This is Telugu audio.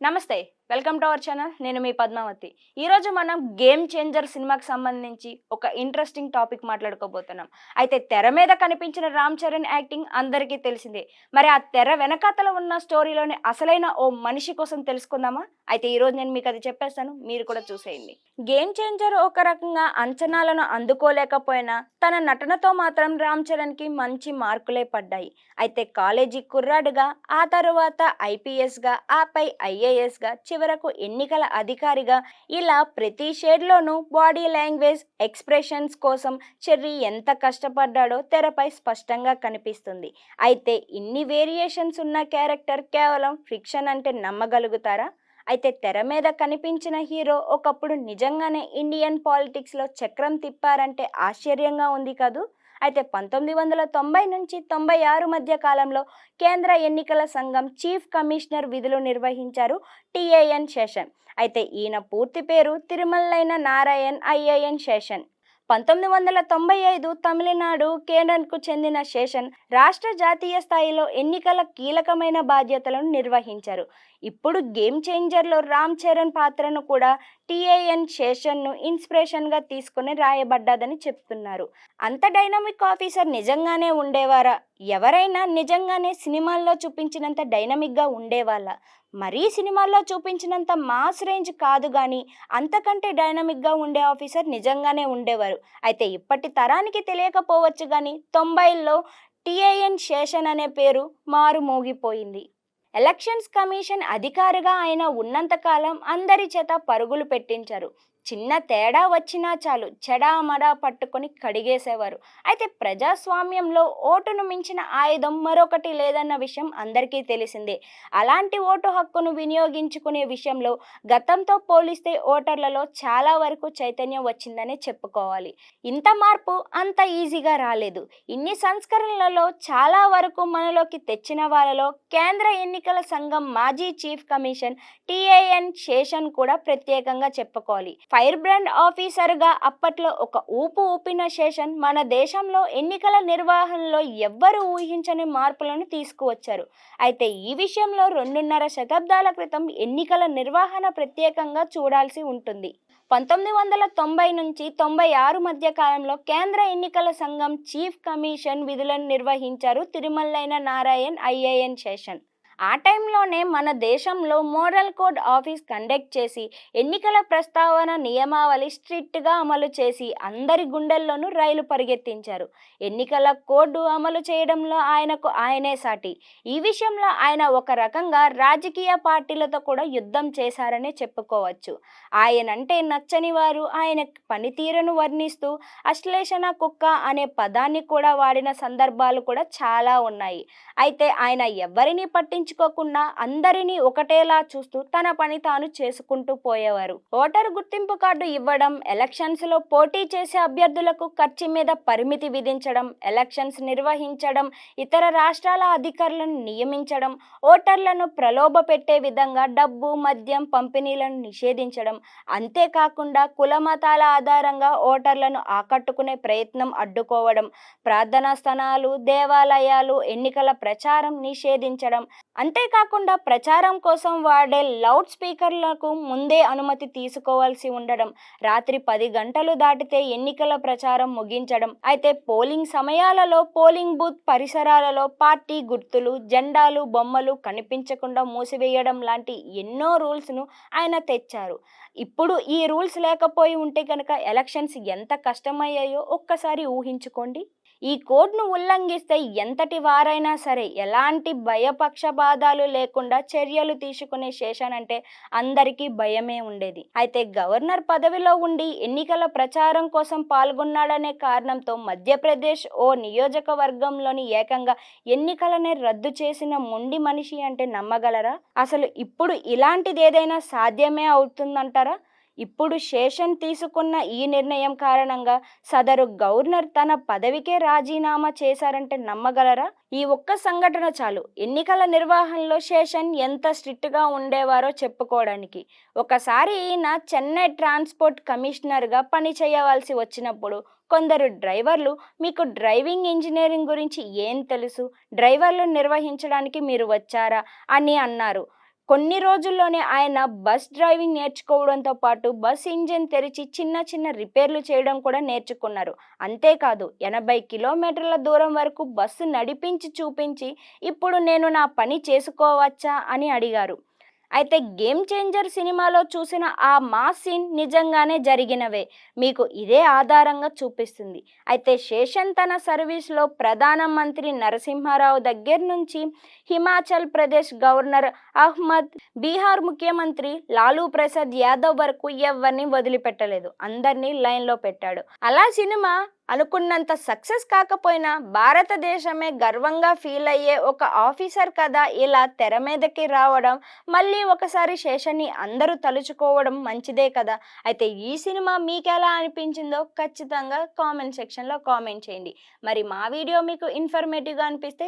నమస్తే. Welcome to our channel. నేను మీ పద్మావతి. ఈరోజు మనం గేమ్ చేంజర్ సినిమాకి సంబంధించి ఒక ఇంట్రెస్టింగ్ టాపిక్ మాట్లాడుకోబోతున్నాం. అయితే తెర మీద కనిపించిన రామ్ చరణ్ యాక్టింగ్ అందరికీ తెలిసిందే. మరి ఆ తెర వెనకాతల ఉన్న స్టోరీలోని అసలైన ఓ మనిషి కోసం తెలుసుకుందామా? అయితే ఈరోజు నేను మీకు అది చెప్పేస్తాను. మీరు కూడా చూసేయండి. గేమ్ చేంజర్ ఒక రకంగా అంచనాలను అందుకోలేకపోయినా తన నటనతో మాత్రం రామ్ చరణ్‌కి మంచి మార్కులే పడ్డాయి. అయితే కాలేజీ కుర్రాడుగా, ఆ తరువాత ఐపీఎస్‌గా, ఆపై ఐఏఎస్‌గా, చివరకు ఎన్నికల అధికారిగా ఇలా ప్రతి షేడ్‌లోనూ బాడీ లాంగ్వేజ్, ఎక్స్‌ప్రెషన్స్ కోసం చెర్రీ ఎంత కష్టపడ్డాడో తెరపై స్పష్టంగా కనిపిస్తుంది. అయితే ఇన్ని వేరియేషన్స్ ఉన్న క్యారెక్టర్ కేవలం ఫిక్షన్ అంటే నమ్మగలుగుతారా? అయితే తెర మీద కనిపించిన హీరో ఒకప్పుడు నిజంగానే ఇండియన్ పాలిటిక్స్‌లో చక్రం తిప్పారంటే ఆశ్చర్యంగా ఉంది కదూ! అయితే 1990 నుంచి 96 మధ్య కాలంలో కేంద్ర ఎన్నికల సంఘం చీఫ్ కమిషనర్ విధులు నిర్వహించారు టిఏఎన్ శేషన్. అయితే ఈయన పూర్తి పేరు తిరుమలైన నారాయణ్ ఐఏఎన్ శేషన్. 1995 తమిళనాడు కేడర్కు చెందిన శేషన్ రాష్ట్ర జాతీయ స్థాయిలో ఎన్నికల కీలకమైన బాధ్యతలను నిర్వహించారు. ఇప్పుడు గేమ్ చేంజర్లో రామ్ చరణ్ పాత్రను కూడా టిఏఎన్ శేషన్ను ఇన్స్పిరేషన్గా తీసుకుని రాయబడ్డదని చెప్తున్నారు. అంత డైనమిక్ ఆఫీసర్ నిజంగానే ఉండేవారా? ఎవరైనా నిజంగానే సినిమాల్లో చూపించినంత డైనమిక్గా ఉండేవాళ్ళ? మరీ సినిమాల్లో చూపించినంత మాస్ రేంజ్ కాదు కానీ అంతకంటే డైనమిక్గా ఉండే ఆఫీసర్ నిజంగానే ఉండేవారు. అయితే ఇప్పటి తరానికి తెలియకపోవచ్చు కానీ 90ల్లో టిఏఎన్ శేషన్ అనే పేరు మారుమోగిపోయింది. ఎలక్షన్స్ కమిషన్ అధికారిగా ఆయన ఉన్నంతకాలం అందరి చేత పరుగులు పెట్టించారు. చిన్న తేడా వచ్చినా చాలు చెడామడా పట్టుకొని కడిగేసేవారు. అయితే ప్రజాస్వామ్యంలో ఓటును మించిన ఆయుధం మరొకటి లేదన్న విషయం అందరికీ తెలిసిందే. అలాంటి ఓటు హక్కును వినియోగించుకునే విషయంలో గతంతో పోలిస్తే ఓటర్లలో చాలా వరకు చైతన్యం వచ్చిందనే చెప్పుకోవాలి. ఇంత మార్పు అంత ఈజీగా రాలేదు. ఇన్ని సంస్కరణలలో చాలా వరకు మనలోకి తెచ్చిన వాళ్ళలో కేంద్ర ఎన్నికల సంఘం మాజీ చీఫ్ కమిషన్ టిఏఎన్ శేషన్ కూడా ప్రత్యేకంగా చెప్పుకోవాలి. ఫైర్ బ్రాండ్ ఆఫీసర్గా అప్పట్లో ఒక ఊపిన శేషన్ మన దేశంలో ఎన్నికల నిర్వహణలో ఎవ్వరూ ఊహించని మార్పులను తీసుకువచ్చారు. అయితే ఈ విషయంలో 2.5 శతాబ్దాల క్రితం ఎన్నికల నిర్వహణ ప్రత్యేకంగా చూడాల్సి ఉంటుంది. 1990 నుంచి 96 మధ్య కాలంలో కేంద్ర ఎన్నికల సంఘం చీఫ్ కమిషన్ విధులను నిర్వహించారు తిరుమలైన నారాయణ్ ఐఏఎన్ శేషన్. ఆ టైంలోనే మన దేశంలో మోడల్ కోడ్ ఆఫీస్ కండక్ట్ చేసి ఎన్నికల ప్రస్తావన నియమావళి స్ట్రిక్ట్గా అమలు చేసి అందరి గుండెల్లోనూ రైలు పరిగెత్తించారు. ఎన్నికల కోడ్ అమలు చేయడంలో ఆయనే సాటి. ఈ విషయంలో ఆయన ఒక రకంగా రాజకీయ పార్టీలతో కూడా యుద్ధం చేశారనే చెప్పుకోవచ్చు. ఆయనంటే నచ్చని వారు ఆయన పనితీరును వర్ణిస్తూ అశ్లేషణ కుక్క అనే పదాన్ని కూడా వాడిన సందర్భాలు కూడా చాలా ఉన్నాయి. అయితే ఆయన ఎవరిని పట్టించుకోకుండా అందరినీ ఒకటేలా చూస్తూ తన పని తాను చేసుకుంటూ పోయేవారు. ఓటరు గుర్తింపు కార్డు ఇవ్వడం, ఎలక్షన్స్లో పోటీ చేసే అభ్యర్థులకు ఖర్చు మీద పరిమితి విధించడం, ఎలక్షన్స్ నిర్వహించడం, ఇతర రాష్ట్రాల అధికారులను నియమించడం, ఓటర్లను ప్రలోభ పెట్టే విధంగా డబ్బు, మద్యం పంపిణీలను నిషేధించడం, అంతేకాకుండా కుల మతాల ఆధారంగా ఓటర్లను ఆకట్టుకునే ప్రయత్నం అడ్డుకోవడం, ప్రార్థనా స్థానాలు, దేవాలయాలు, ఎన్నికల ప్రచారం నిషేధించడం, అంతేకాకుండా ప్రచారం కోసం వాడే లౌడ్ స్పీకర్లకు ముందే అనుమతి తీసుకోవాల్సి ఉండడం, రాత్రి 10 గంటలు దాటితే ఎన్నికల ప్రచారం ముగించడం, అయితే పోలింగ్ సమయాలలో పోలింగ్ బూత్ పరిసరాలలో పార్టీ గుర్తులు, జెండాలు, బొమ్మలు కనిపించకుండా మూసివేయడం లాంటి ఎన్నో రూల్స్ను ఆయన తెచ్చారు. ఇప్పుడు ఈ రూల్స్ లేకపోయి ఉంటే కనుక ఎలక్షన్స్ ఎంత కష్టమయ్యాయో ఒక్కసారి ఊహించుకోండి. ఈ కోడ్ను ఉల్లంఘిస్తే ఎంతటి వారైనా సరే ఎలాంటి భయపక్షపాతాలు లేకుండా చర్యలు తీసుకునే శేషన్ అంటే అందరికీ భయమే ఉండేది. అయితే గవర్నర్ పదవిలో ఉండి ఎన్నికల ప్రచారం కోసం పాల్గొన్నాడనే కారణంతో మధ్యప్రదేశ్ ఓ నియోజకవర్గంలోని ఏకంగా ఎన్నికలనే రద్దు చేసిన మొండి మనిషి అంటే నమ్మగలరా? అసలు ఇప్పుడు ఇలాంటిది ఏదైనా సాధ్యమే అవుతుందంటారా? ఇప్పుడు శేషన్ తీసుకున్న ఈ నిర్ణయం కారణంగా సదరు గవర్నర్ తన పదవికే రాజీనామా చేశారంటే నమ్మగలరా? ఈ ఒక్క సంఘటన చాలు ఎన్నికల నిర్వహణలో శేషన్ ఎంత స్ట్రిక్ట్గా ఉండేవారో చెప్పుకోవడానికి. ఒకసారి ఈయన చెన్నై ట్రాన్స్పోర్ట్ కమిషనర్గా పని చేయవలసి వచ్చినప్పుడు కొందరు డ్రైవర్లు మీకు డ్రైవింగ్ ఇంజనీరింగ్ గురించి ఏం తెలుసు, డ్రైవర్లు నిర్వహించడానికి మీరు వచ్చారా అని అన్నారు. కొన్ని రోజుల్లోనే ఆయన బస్ డ్రైవింగ్ నేర్చుకోవడంతో పాటు బస్ ఇంజిన్ తెరిచి చిన్న చిన్న రిపేర్లు చేయడం కూడా నేర్చుకున్నారు. అంతేకాదు 80 కిలోమీటర్ల దూరం వరకు బస్సు నడిపించి చూపించి ఇప్పుడు నేను నా పని చేసుకోవచ్చా అని అడిగారు. అయితే 'గేమ్ చేంజర్' సినిమాలో చూసిన ఆ మాస్ సీన్ నిజంగానే జరిగినవే. మీకు ఇదే ఆధారంగా చూపిస్తుంది. అయితే శేషన్ తన సర్వీస్‌లో ప్రధానమంత్రి నరసింహారావు దగ్గర నుంచి హిమాచల్ ప్రదేశ్ గవర్నర్ అహ్మద్, బీహార్ ముఖ్యమంత్రి లాలూ ప్రసాద్ యాదవ్ వరకు ఎవ్వరిని వదిలిపెట్టలేదు. అందరినీ లైన్‌లో పెట్టాడు. అలా సినిమా అనుకున్నంత సక్సెస్ కాకపోయినా భారతదేశమే గర్వంగా ఫీల్ అయ్యే ఒక ఆఫీసర్ కథ ఇలా తెర మీదకి రావడం, మళ్ళీ ఒకసారి శేషన్ని అందరూ తలుచుకోవడం మంచిదే కదా. అయితే ఈ సినిమా మీకెలా అనిపించిందో ఖచ్చితంగా కామెంట్ సెక్షన్‌లో కామెంట్ చేయండి. మరి మా వీడియో మీకు ఇన్ఫర్మేటివ్‌గా అనిపిస్తే